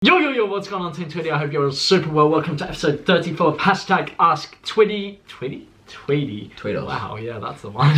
Yo, what's going on, Team Tweedie? I hope you're all super well. Welcome to episode 34 of #AskTWEEDIE. Tweedie? Tweedles. Wow, yeah, that's the one.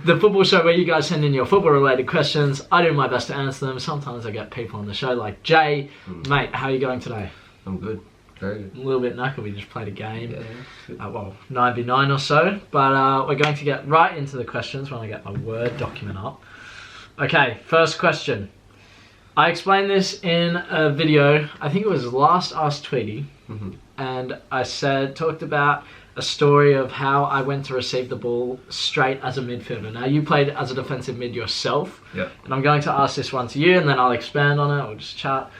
The football show where you guys send in your football-related questions. I do my best to answer them. Sometimes I get people on the show like Jay. Mate, how are you going today? I'm good. Very good. A little bit knackered. We just played a game. Yeah. Well, 9v9 or so. But we're going to get right into the questions when I get my Word document up. Okay, first question. I explained this in a video, I think it was last Ask Tweedie, and I talked about a story of how I went to receive the ball straight as a midfielder. Now, you played as a defensive mid yourself, and I'm going to ask this one to you, and then I'll expand on it, or just chat.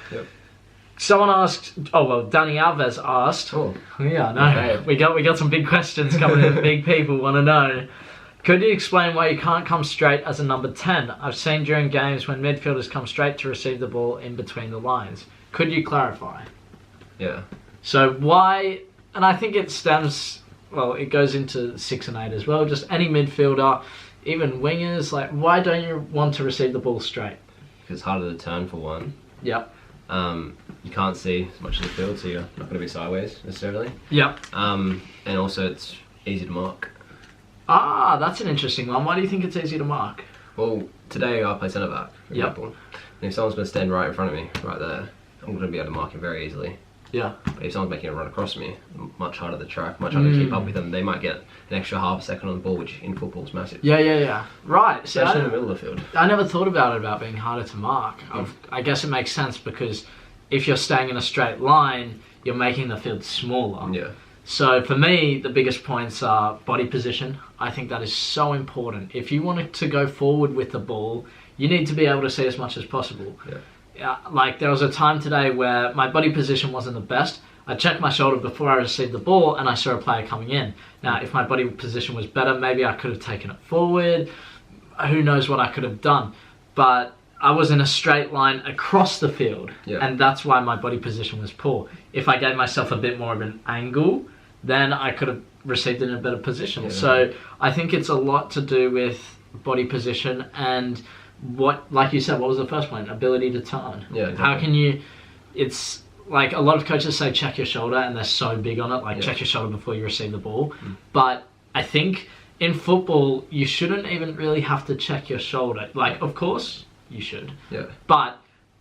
Someone asked, Dani Alves asked, yeah, I know, okay. we got some big questions coming in, big people want to know. Could you explain why you can't come straight as a number 10? I've seen during games when midfielders come straight to receive the ball in between the lines. Could you clarify? Yeah. So why, and I think it stems, well, it goes into 6 and 8 as well, just any midfielder, even wingers, like why don't you want to receive the ball straight? Because it's harder to turn for one. Yep. You can't see as much of the field, so you're not going to be sideways necessarily. Yep. And also it's easy to mark. Ah, that's an interesting one. Why do you think it's easy to mark? Well, today I play centre back, for example. And if someone's going to stand right in front of me, right there, I'm going to be able to mark him very easily. Yeah. But if someone's making a run across me, much harder to track, much harder to keep up with them. They might get an extra half a second on the ball, which in football is massive. Yeah. Right. So especially in the middle of the field. I never thought about it about being harder to mark. I guess it makes sense because if you're staying in a straight line, you're making the field smaller. Yeah. So for me, the biggest points are body position. I think that is so important. If you want to go forward with the ball, you need to be able to see as much as possible. Like there was a time today where my body position wasn't the best. I checked my shoulder before I received the ball and I saw a player coming in. Now, if my body position was better, maybe I could have taken it forward. Who knows what I could have done. But I was in a straight line across the field, and that's why my body position was poor. If I gave myself a bit more of an angle, then I could have received it in a better position. So I think it's a lot to do with body position and what, like you said, what was the first point? Ability to turn. Yeah, exactly. How can you, it's like a lot of coaches say check your shoulder and they're so big on it, like check your shoulder before you receive the ball. But I think in football, you shouldn't even really have to check your shoulder. Like, of course you should. But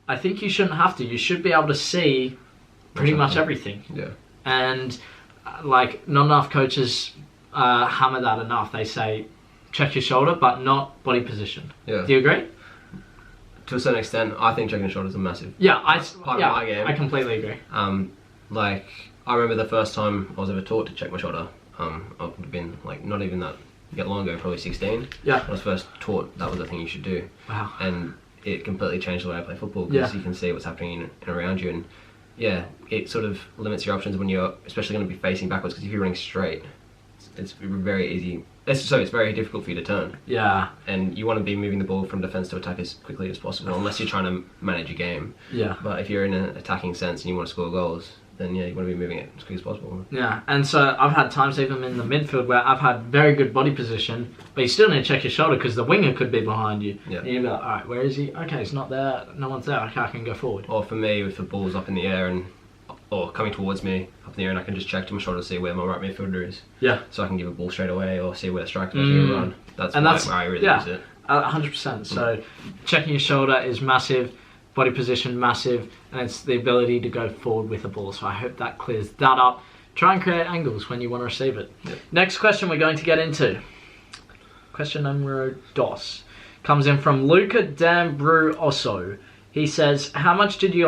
I think you shouldn't have to. You should be able to see pretty much everything. And like not enough coaches hammer that enough. They say check your shoulder, but not body position. Do you agree? To a certain extent, I think checking shoulders are massive. Part of my game. I completely agree. Like I remember the first time I was ever taught to check my shoulder. I would have been like not even that long ago, probably 16. When I was first taught that was the thing you should do. Wow. And it completely changed the way I play football because you can see what's happening in and around you, and it sort of limits your options when you're especially going to be facing backwards, because if you're running straight, it's very easy. It's very difficult for you to turn. And you want to be moving the ball from defense to attack as quickly as possible, unless you're trying to manage a game. But if you're in an attacking sense and you want to score goals, then you want to be moving it as quick as possible. And so I've had times even in the midfield where I've had very good body position, but you still need to check your shoulder because the winger could be behind you. And you'd be like, alright, where is he? Okay, he's not there, no one's there, okay, I can go forward. Or for me, if the ball's up in the air or coming towards me up in the air, and I can just check to my shoulder to see where my right midfielder is. So I can give a ball straight away or see where the striker's making a run. That's where I really use it. 100%. So checking your shoulder is massive. Body position massive, and it's the ability to go forward with the ball. So I hope that clears that up. Try and create angles when you want to receive it. Next question we're going to get into. Question number 2 comes in from Luca Dambruoso. He says, how much did you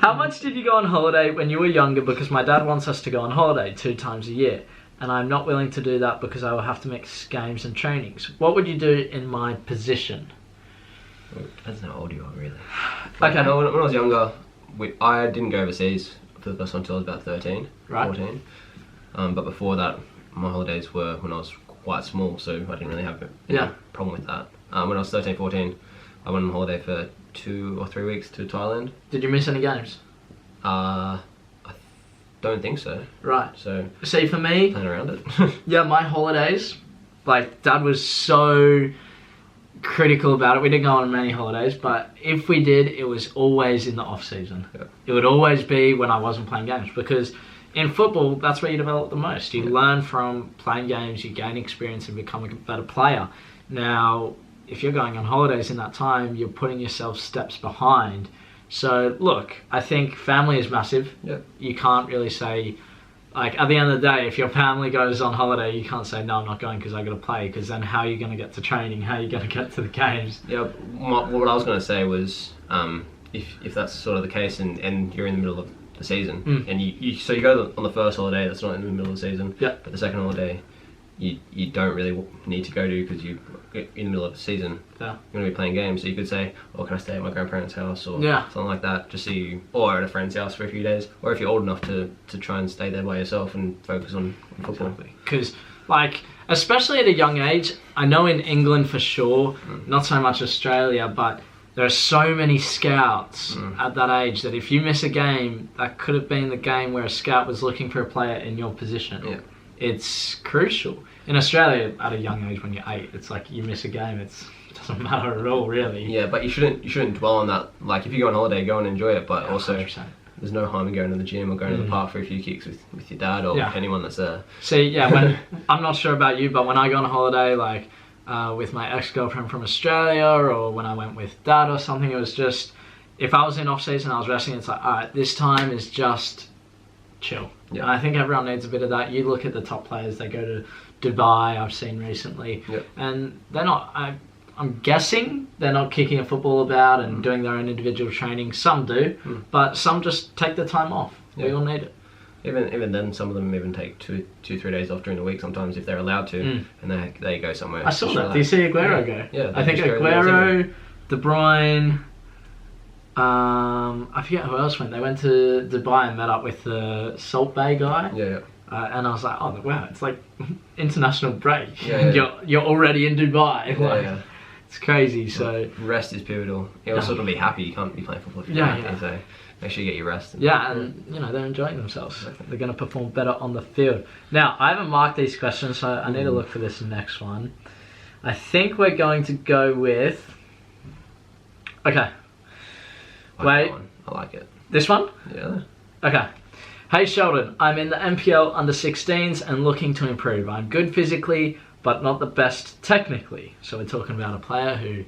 how much did you go on holiday when you were younger? Because my dad wants us to go on holiday 2 times a year, and I'm not willing to do that because I will have to mix games and trainings. What would you do in my position? Depends on how old you are, really. When I was younger, I didn't go overseas for the first time until I was about 13, 14. But before that, my holidays were when I was quite small, so I didn't really have a problem with that. When I was 13, 14, I went on holiday for 2 or 3 weeks to Thailand. Did you miss any games? I don't think so. So see, for me, playing around it. my holidays, like Dad was so critical about it. We didn't go on many holidays, but if we did, it was always in the off season. Yeah. It would always be when I wasn't playing games, because in football, that's where you develop the most. You learn from playing games, you gain experience and become a better player. Now, if you're going on holidays in that time, you're putting yourself steps behind. So, look, I think family is massive. Yep. You can't really say, like, at the end of the day, if your family goes on holiday, you can't say, no, I'm not going because I got to play, because then how are you going to get to training? How are you going to get to the games? Yeah, what I was going to say was, if that's sort of the case and you're in the middle of the season, and you go on the first holiday, that's not in the middle of the season, but the second holiday, you don't really need to go to because you're in the middle of the season. Yeah. You're going to be playing games, so you could say, oh, can I stay at my grandparents' house or something like that, just so or at a friend's house for a few days, or if you're old enough to try and stay there by yourself and focus on football. Because, like, especially at a young age, I know in England for sure, not so much Australia, but there are so many scouts at that age that if you miss a game, that could have been the game where a scout was looking for a player in your position. Yeah. It's crucial. In Australia, at a young age, when you're 8, it's like you miss a game, it doesn't matter at all, really. Yeah, but you shouldn't dwell on that. Like, if you go on holiday, go and enjoy it, but also 100%. There's no harm in going to the gym or going to the park for a few kicks with your dad or anyone that's there. See, when I'm not sure about you, but when I go on a holiday, like with my ex-girlfriend from Australia, or when I went with dad or something, it was just, if I was in off-season, I was resting, it's like, alright, this time is just chill. Yeah. And I think everyone needs a bit of that. You look at the top players, they go to Dubai, I've seen recently, and they're not, I'm guessing they're not kicking a football about and doing their own individual training. Some do, but some just take the time off. We all need it. Even then, some of them even take 2-3 days off during the week sometimes if they're allowed to, and they go somewhere. I saw that. Do you see Aguero go? Yeah. I think Aguero, De Bruyne, I forget who else went. They went to Dubai and met up with the Salt Bay guy. Yeah. And I was like, oh wow, it's like international break. You're already in Dubai. It's crazy. So rest is pivotal. You also got to be happy. You can't be playing football if you're happy. So make sure you get your rest. And they're enjoying themselves. They're going to perform better on the field. Now, I haven't marked these questions, so I need to look for this next one. I think we're going to go with. Okay. Wait. I like it. This one? Yeah. Okay. Hey Sheldon, I'm in the NPL under 16s and looking to improve. I'm good physically, but not the best technically. So we're talking about a player who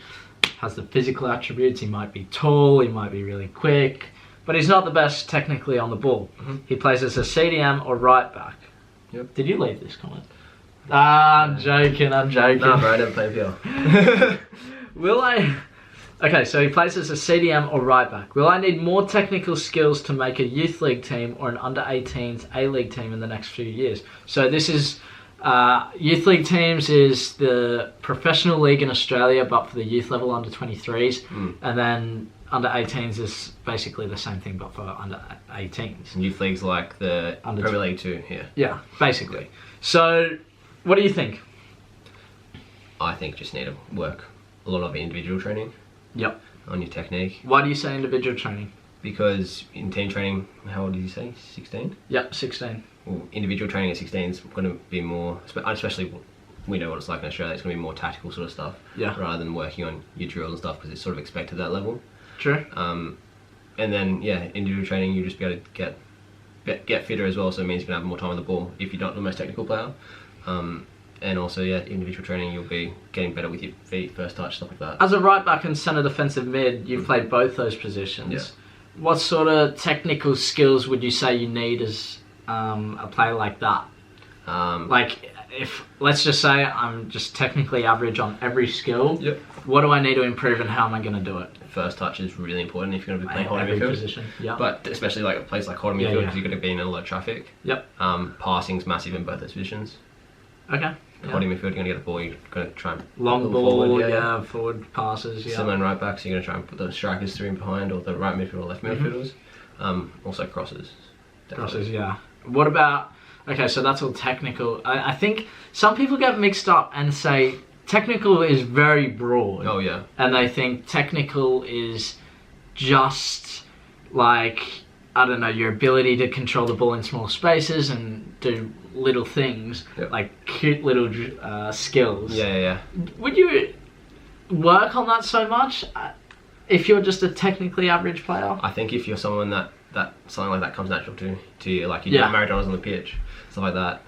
has the physical attributes. He might be tall, he might be really quick, but he's not the best technically on the ball. He plays as a CDM or right back. Yep. Did you leave this comment? I'm joking. No, bro, I never played NPL. Will I... Okay, so he plays as a CDM or right back. Will I need more technical skills to make a youth league team or an under-18s A-league team in the next few years? So this is youth league teams is the professional league in Australia, but for the youth level under-23s, and then under-18s is basically the same thing, but for under-18s. Youth league's like the Premier League 2 here. Yeah, basically. So, what do you think? I think just need to work a lot of individual training. Yep. On your technique. Why do you say individual training? Because in team training, how old did you say? 16? Yep, 16. Well, individual training at 16 is going to be more, especially we know what it's like in Australia, it's going to be more tactical sort of stuff. Yeah. Rather than working on your drills and stuff, because it's sort of expected at that level. True. And then, individual training, you just be able to get fitter as well, so it means you're going to have more time on the ball if you're not the most technical player. And also, individual training, you'll be getting better with your feet, first touch, stuff like that. As a right back and centre defensive mid, you've played both those positions. Yeah. What sort of technical skills would you say you need as a player like that? Like, if, let's just say I'm just technically average on every skill, what do I need to improve and how am I going to do it? First touch is really important if you're going to be playing holding midfield. Position. Yep. But especially like a place like holding midfield, because you're going to be in a lot of traffic. Yep. Passing's massive in both those positions. Okay. Holding midfield, you're going to get the ball, you're going to try and... Long ball, forward, forward passes, Similar in right back, so you're going to try and put the strikers through and behind, or the right midfield or left midfielders. Also crosses. Crosses, yeah. What about... Okay, so that's all technical. I think some people get mixed up and say technical is very broad. Oh, yeah. And they think technical is just like, I don't know, your ability to control the ball in small spaces and do little things, like cute little skills. Yeah. Would you work on that so much if you're just a technically average player. I think if you're someone that something like that comes natural to you, like you do Maradona's on the pitch, stuff like that,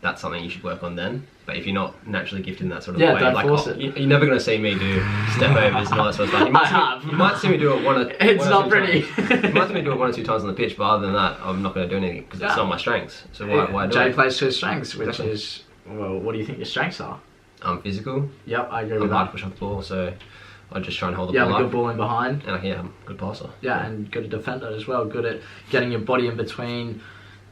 that's something you should work on then. But if you're not naturally gifted in that sort of way, don't like force it. You're never going to see me do step overs and all that sort of stuff. You might see me do it one or You might see me do it 1 or 2 times on the pitch, but other than that, I'm not going to do anything because it's not my strengths. So why do Jay it? plays to his strengths, which is, well, what do you think your strengths are? I'm physical. Yep, I agree with I'm that. hard to push off the ball, so I just try and hold the ball Yeah, up. a good ball in behind. And I'm a good passer. Yeah, and good defender as well. Good at getting your body in between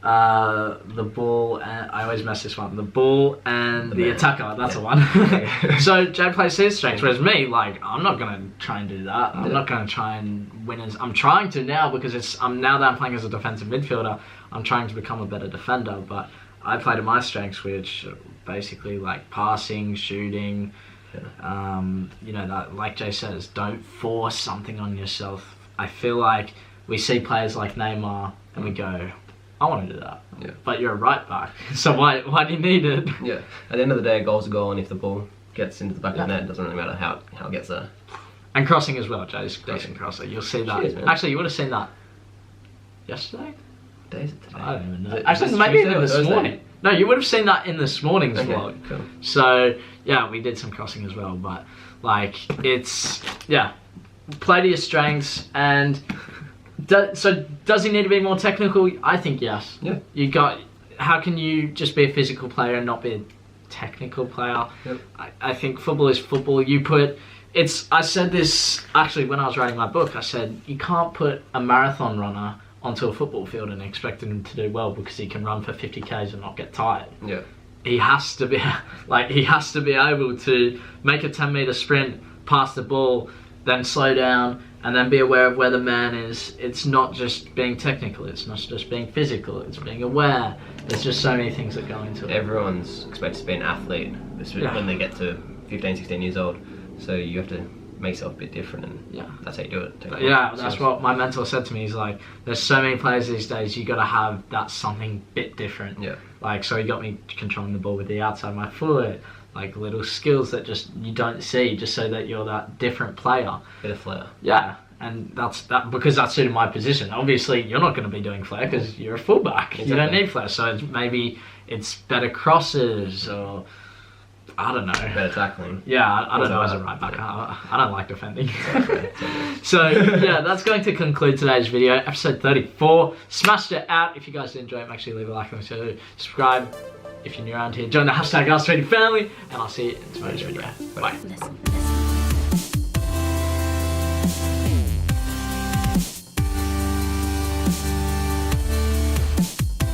the ball and I always mess this one. The ball and the attacker. That's the one. So Jay plays his strengths, whereas me, like, I'm not gonna try and do that. I'm not gonna try and win as I'm trying to now because now that I'm playing as a defensive midfielder, I'm trying to become a better defender. But I play to my strengths, which are basically like passing, shooting. You know, that, like Jay says, don't force something on yourself. I feel like we see players like Neymar and we go, I want to do that. Yeah. But you're a right back, so why do you need it? Yeah. At the end of the day, a goal's a goal, and if the ball gets into the back of the net, it doesn't really matter how it gets there. And crossing as well, Jay's decent crosser. You'll see that. Cheers, man. Actually, you would have seen that yesterday? What day is it today? I don't even know. Is Actually, it maybe Tuesday even or this Thursday? morning. No, you would have seen that in this morning's Okay, vlog. cool. So, yeah, we did some crossing as well, but, like, play to your strengths, and so does he need to be more technical? I think yes. Yeah. How can you just be a physical player and not be a technical player? Yep. I think football is football. I said this, actually, when I was writing my book, I said, you can't put a marathon runner onto a football field and expect him to do well because he can run for 50 k's and not get tired. Yeah. He has to be able to make a 10-meter sprint, pass the ball, then slow down, and then be aware of where the man is. It's not just being technical, it's not just being physical, it's being aware. There's just so many things that go into it. Everyone's expected to be an athlete when they get to 15, 16 years old. So you have to make yourself a bit different, and that's how you do it. That's what my mentor said to me. He's like, there's so many players these days, you got to have that something bit different. Yeah. Like, so he got me controlling the ball with the outside of my foot, like little skills that just you don't see, just so that you're that different player. Bit of flair. Yeah, and because that suited my position. Obviously, you're not going to be doing flair because you're a fullback. Exactly. You don't need flair, so maybe it's better crosses or I don't know. Better tackling. Yeah, I don't know as a right back. I don't like defending. So yeah, that's going to conclude today's video, episode 34. Smashed it out. If you guys did enjoy it, make sure you leave a like on the show. Subscribe if you're new around here. Join the hashtag ASKTWEEDIE family, and I'll see you in tomorrow's video. Bye.